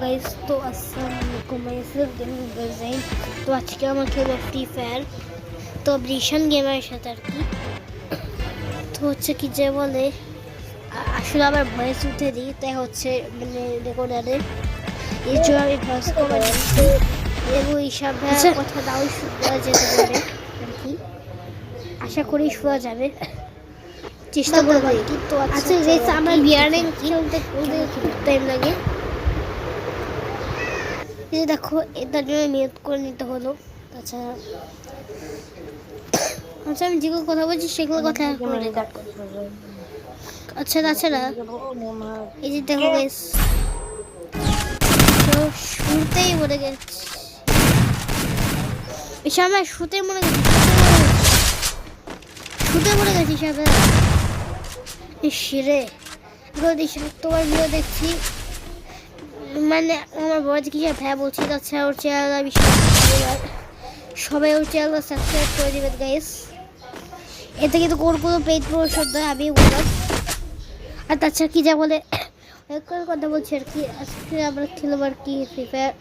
Guys, তো আসসালামু আলাইকুম। তো আজকে আমার খেলবো ফ্রি ফায়ার, তো ব্রিশান গেমের সাথে আর কি। তো হচ্ছে কি যে বলে, আসলে আবার ভয়েস উঠে দিই, তাই হচ্ছে মানে রেকর্ডারে এই জন্য আমি ভয়েস কভার দিচ্ছি এবং এইসব কথা দাও শোনা যেতে পারে আর কি। আশা করি শোনা যাবে, চেষ্টা করবো আর কি। তো আচ্ছা গাইস, আমার বিয়ারিং খেলতে খুব টাইম লাগে। এই দেখো, এটার জন্য মিউট করে নিতে হলো। তাছাড়া আচ্ছা, আমি যেগুলো কথা বলছি সেগুলো কথা রেকর্ড করি। আচ্ছা তাছাড়া এই যে দেখো গাইস, শুরুতেই মরে গেছি, আমার শুতে মরে গেছি, শুতে মরে গেছি সবাই। শিরে তোমার ভিডিও দেখছি, মানে আমার বড় কি ভ্যা বলছি, তাছাড়া ওর চ্যানেল বিষয় সবাই ওর চ্যানেল সাবস্ক্রাইব করে দেবেন গাইস। এতে কিন্তু কোন কোনো পেইড প্রমোশন নয়, আমি বললাম। আর তাছাড়া কি যা বলে কথা বলছি আর কি, আজকে আমরা খেলবো আর কি ফ্রি ফায়ার,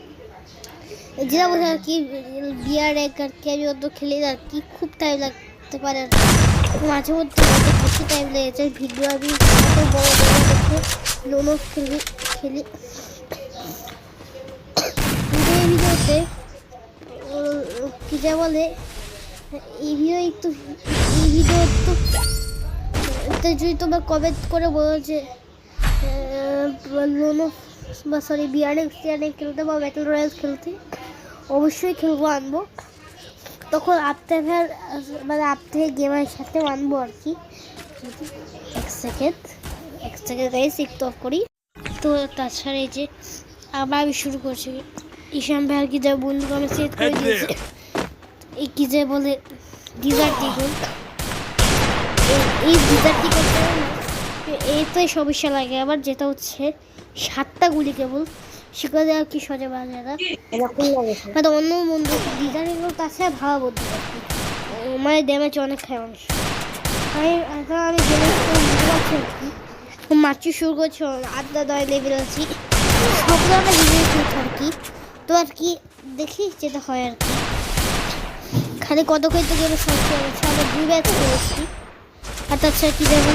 যেটা বলছে আর কি বিয়ার এক আর কি। আমি অত খেলি আর কি, খুব টাইম লাগতে পারে আর মাঝে মধ্যে বেশি টাইম লেগেছে। ভিডিও আমি বড় দেখে লোনো খেলি ভিডিওতে কি যা বলে, এই ভিডিও তো যদি তোমরা কমেন্ট করে বলো যে লোনো বা সরি বিয়ারএক্স খেলতে বা ব্যাটল রয়্যাল খেলতে, অবশ্যই খেলবো, আনবো। তখন মানে গেমের সাথে আনবো আর কি। এক সেকেন্ড গাইস, একটু অফ করি। তো তাছাড়া এই যে আবার আমি শুরু করছি। ঈশান ভাই আর কি যা বন্ধুকে আমি সেট করে দিয়েছি, এই কি যে বলে ডিজার্ট ইগল, এই ডিজার্ট ইগল এইটাই সমস্যা লাগে আমার, যেটা হচ্ছে 7টা গুলি কেবল, সেখানে আর কি সজা বাজে না। অন্য বন্ধু ডিজার্ট ইগল তাছাড়া ভালো বন্ধু আর কি, মানে ড্যামেজ অনেক খায় মানুষ। আমি ড্যামেজ বুঝতে পারছি আর কি। মারছি শুরু করছি, 8-9 লেভেল আছি, সবগুলো আমরা হিসেবে খেলছি আর কি। তো আর কি দেখি যেটা হয় আর কি। খালি কত কইতে গেলে সব করেছে, আমরা 2 ব্যাচ করেছি। আর তাছাড়া কি যাবো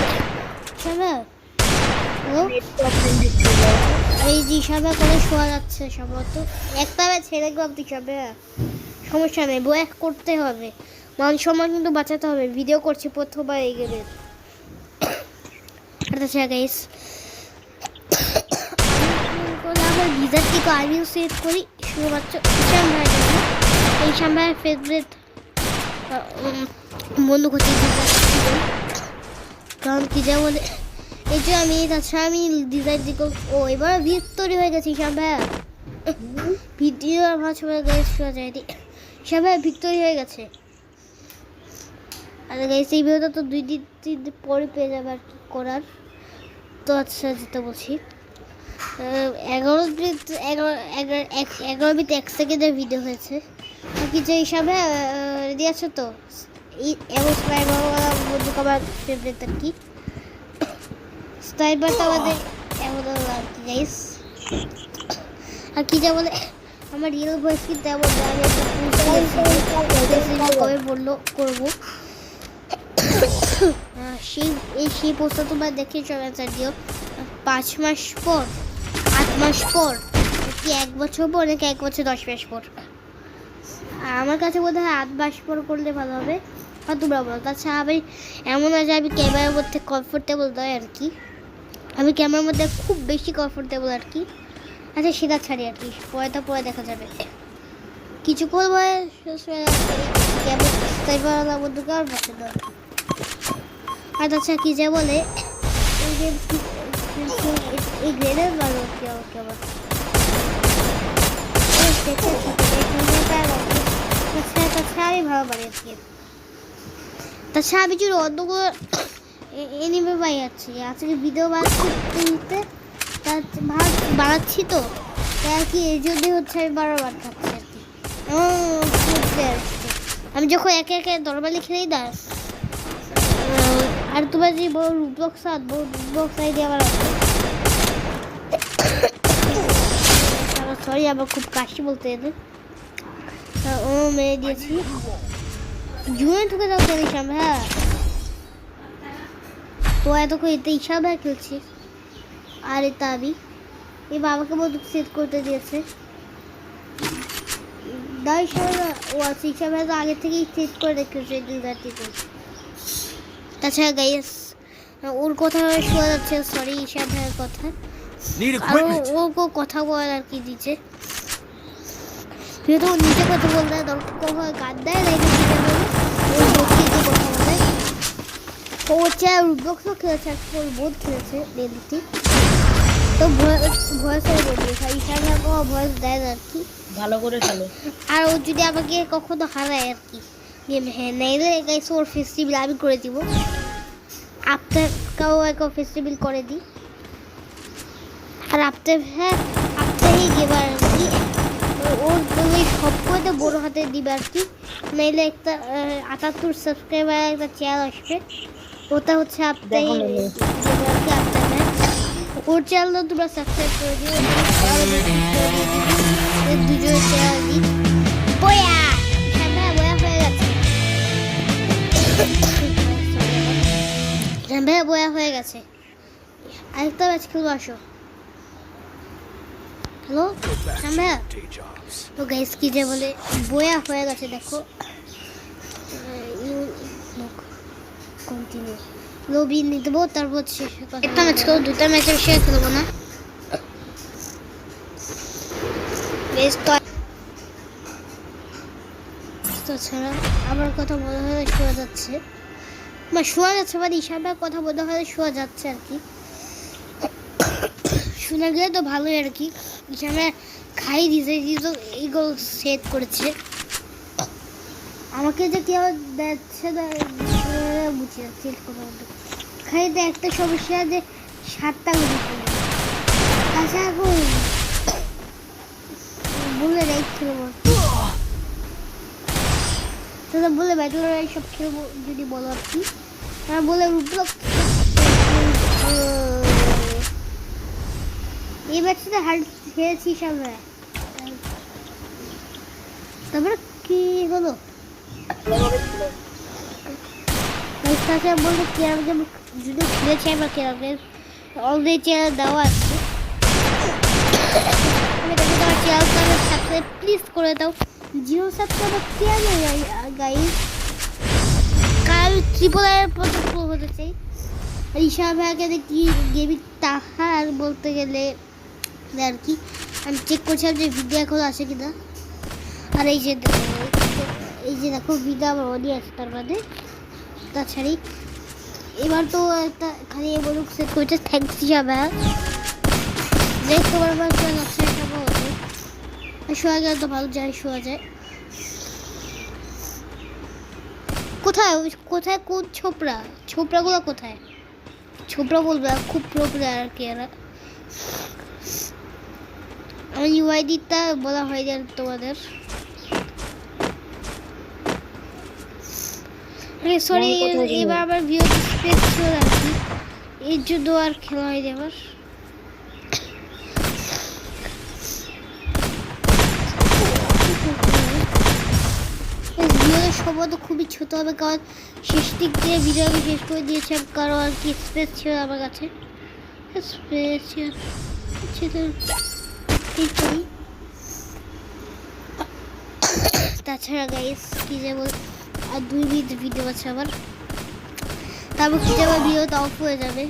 এই যে সবাই করে শোয়া যাচ্ছে সম্ভবত, একটা ব্যাচ ছেড়ে গেলাম। তুই সবে সমস্যা নেই, বই করতে হবে, মান সম্মান কিন্তু বাঁচাতে হবে। ভিডিও করছি প্রথমবার এই গেলে। আর তাছাড়া গাইস আবার ভিজার থেকে আমিও সেট করি শুধুমাত্র ঈশান ভাইয়ের জন্য। ঈশান ভাইয়ের ফেভারিট বন্ধু হচ্ছে কারণ কি যা বলে এই যে আমি, তাছাড়া আমি ডিজাইন দিকে এবার ভিক্টরি হয়ে গেছি। ঈশান ভাইয়া ভিডিও আমার সবাই গাইস শোয়া যায়নি, ঈশান ভাইয়া ভিক্টরি হয়ে গেছে। আর গাইস এই ভিডিওটা তো 2-3 দিন পরে পেয়ে যাবে আর কি করার। তো আচ্ছা যেটা বলছি, 11 বিট 1 সেকেন্ডের ভিডিও হয়েছে কি যে হিসাবে রেডি আছো তো। এমন স্নাইপার বন্ধু আমার ফেভারিট আর কি, স্নাইপারটা আমাদের এমন আর কি গাইস। আর কি যা বলে আমার রিয়েল ভয়েস কিন্তু এমন আমি কবে বললো করবো, সেই পোস্টটা তোমরা দেখে চলে দিও। 5 মাস পর, 8 মাস পর কি 1 বছর পর, নাকি 1 বছর 10 মাস পর। আমার কাছে বোধ হয় 8 মাস পর করলে ভালো হবে, আর তোমরা বলো। তাছাড়া আমি এমন আছে আমি ক্যামেরার মধ্যে কমফোর্টেবল নয় আর কি, আমি ক্যামেরার মধ্যে খুব বেশি কমফোর্টেবল আর কি। আচ্ছা সেটা ছাড়ি আর কি, পরে দেখা যাবে কিছু করবো। বন্ধুকে আর পছন্দ। আর তাছাড়া কি যা বলে এই গ্রেডের ভালো কি আমাকে আবার তাছাড়া আমি ভালো পারি আজকে। তাছাড়া আমি যদি অন্যগুলো এনিমে পাই যাচ্ছি, আজকে ভিডিও বানাচ্ছি তো আর কি, এই জন্যই হচ্ছে আমি বারবার খাচ্ছি আর কি। আমি যখন একে একে নর্মালি খেলেই না। আর তোমার যে বড় রুটবক্স আইডি আমার আছে, সরি আবার খুব কাশি বলতে এলে ও মেরে দিয়েছি জুয়ে ঢুকে যাও কেন ইসাম হ্যাঁ তো এতক্ষণ এতে ইসাম হ্যাঁ খেলছি আর এটা আমি এই বাবাকে বন্দুক সেট করতে দিয়েছে দাও ইসাম ও আছে ইসাম হ্যাঁ তো আগে থেকেই সেট করে রেখেছে ডিজার্টিতে তাছাড়া গাইস ওর কথা শোনা যাচ্ছে সরি ইসাম হ্যাঁ কথা আর ও কথা বলার আর কি দিচ্ছে যেহেতু নিজে কথা বলতে হয় দরকার কখন গান দেয় না কথা বলে ও হচ্ছে রুবক্সও খেলেছে ওর বোধ খেলেছে ডেলিটি তো ভয়েস বলিয়েছে ইশারা ভয়েস দেয় না আর কি ভালো করে খেলো আর ও যদি আমাকে কখনো হারায় আর কি গেম হ্যাঁ নাইলে গাইস ওর ফেস্টিভ্যাল আমি করে দিব আপনাকেও একটা ফেস্টিভ্যাল করে দিই আর আপনার হ্যাঁ আপনারই গেবার আর কি ওর ওই সবকটা বড় হাতে দিবে আর কি নাইলে একটা 78 সাবস্ক্রাইবার একটা চ্যানেল আসবে ওটা হচ্ছে আপনারই ওর চ্যানেলটা তোমরা সাবস্ক্রাইব করে দিও দুজনের চ্যানেল দিই বয়া হ্যাঁ বয়া হয়ে গেছে হ্যাঁ বয়া হয়ে গেছে আরেকটা ম্যাচ খেলবো আসো হ্যালো হ্যাঁ তো গাইস কি যে বলে বয়া হয়ে গেছে দেখো কন্টিনিউ লবি নিতে দেবো তারপর একটা ম্যাচ খেলবো দুটা ম্যাচের শেয়ার খেলবো না বেশ তাছাড়া আমার কথা মনে হয় শোয়া যাচ্ছে বা শোয়া যাচ্ছে মানে ইসামের কথা মনে হয় শোয়া যাচ্ছে আর কি শুনে গেলে তো ভালোই আর কি ইসামে খাই দিয়েছে এইগুলো সেট করেছে আমাকে যে কেউ দেখছে বুঝে যাচ্ছে খাইতে একটা সমস্যা যে 7টা গুলি করে আচ্ছা এখন বলে রাইট খেলবো তোরা বলে ব্যাটল রয়্যাল সব খেলবো যদি বলো আর কি তারা বলে রুবলক এই ম্যাচটা হেরেছি সবাই তারপরে কি হলো বলতে কেরাম যদি খেলেছি আমরা কেরামের অলরেডি চ্যানেল দেওয়া আছে আমি দেখে তোমার চ্যানেলটা সাবস্ক্রাইব প্লিজ করে দাও জিরো সাবস্ক্রাইবার কেন গাইস কাল ট্রিপল আর প্রো হতে চাই আর ঈশা ভাইকে কি গেমিং তাহার বলতে গেলে আর কি আমি চেক করছিলাম যে ভিডিও এখন আসে কিনা আর এই যে দেখো ভিডিও আমার অনেক আছে তার মধ্যে তাছাড়াই এবার তো একটা খালি বলুক সেট করেছে থ্যাংকস হিসাবে দেখ তোমার যাচ্ছে একটা বলতে শোয়া গেলে তো ভালো যায় শোয়া যায় কোথায় কোথায় কোন ছোপড়াগুলো কোথায় ছোপড়া বলবে খুব প্রবলেম আর কি এরা আমি ইউআইডিটা বলা হয়ে যায় তোমাদের সরি এবার আবার ভিডিও স্পেস ছিল আর কি এর জন্য আর খেলা হয়ে যাবার ভিডিওর সময় তো খুবই ছোট হবে কারণ শেষ দিক দিয়ে ভিডিও আমি শেষ করে দিয়েছি কারণ আর কি স্পেস ছিল আমার কাছে স্পেস ছিল তাছাড়া গাইস কি যে বল আর 2 মিনিট ভিডিও আছে আবার তারপর কি যাবে ভিডিওটা অফ হয়ে যাবে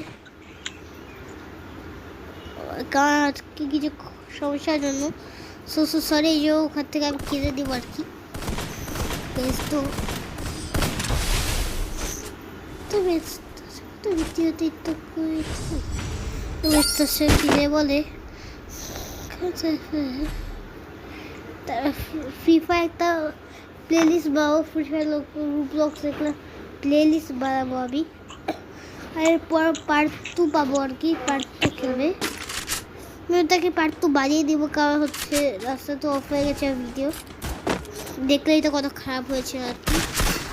কারণ আজকে কিছু সমস্যার জন্য সরি এই যে ওখান থেকে আমি কিনে দিব আর কি তো ভিডিওতে তো কিনে বলে ফ্রি ফায়ার একটা প্লেলিস্ট বানাবো ফ্রি ফায়ার রুবলক্স একটা প্লেলিস্ট বানাবো আমি আর এরপর পার্ট 2 পাবো আর কি পার্ট 2 খেলবে আমি ওটাকে পার্ট 2 বানিয়ে দিব কারণ হচ্ছে রাস্তা তো অফ হয়ে গেছে ভিডিও দেখলেই তো কত খারাপ হয়েছে আর কি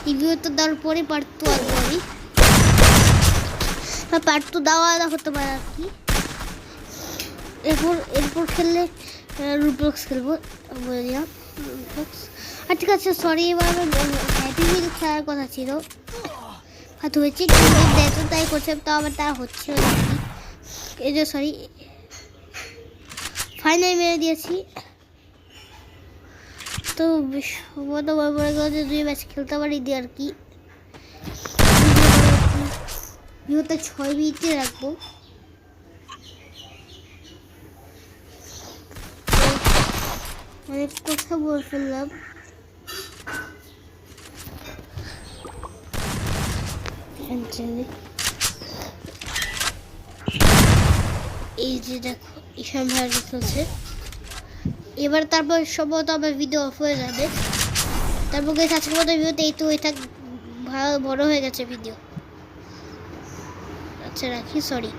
রিভিউ তো দেওয়ার পরে পার্ট 2 আসবো আমি পার্ট 2 দেওয়া হতে পারে আর কি এরপর খেললে রুবলক্স খেলবো বলে দিলাম রুবলক্স। আর ঠিক আছে সরি, এবার হ্যাপি মিল খেলার কথা ছিল, হাত হয়েছে কিন্তু দেখো তাই করছে, তো আবার তা হচ্ছে নাকি এই যে সরি ফাইনাল মেরে দিয়েছি। তো সম্ভবত মনে করো যে 2 ম্যাচ খেলতে পারি দিয়ে আর কি ভিডিওটা 6 মিনিটে রাখবো। অনেক কথা বলে ফেললাম। এই যে দেখো ঈশান ভাইয়ের চলছে এবার, তারপর সম্ভবত আমার ভিডিও অফ হয়ে যাবে। তারপর আজকের মতো ভিডিওতে এই তো হয়ে থাক, ভালো বড় হয়ে গেছে ভিডিও। আচ্ছা রাখি, সরি।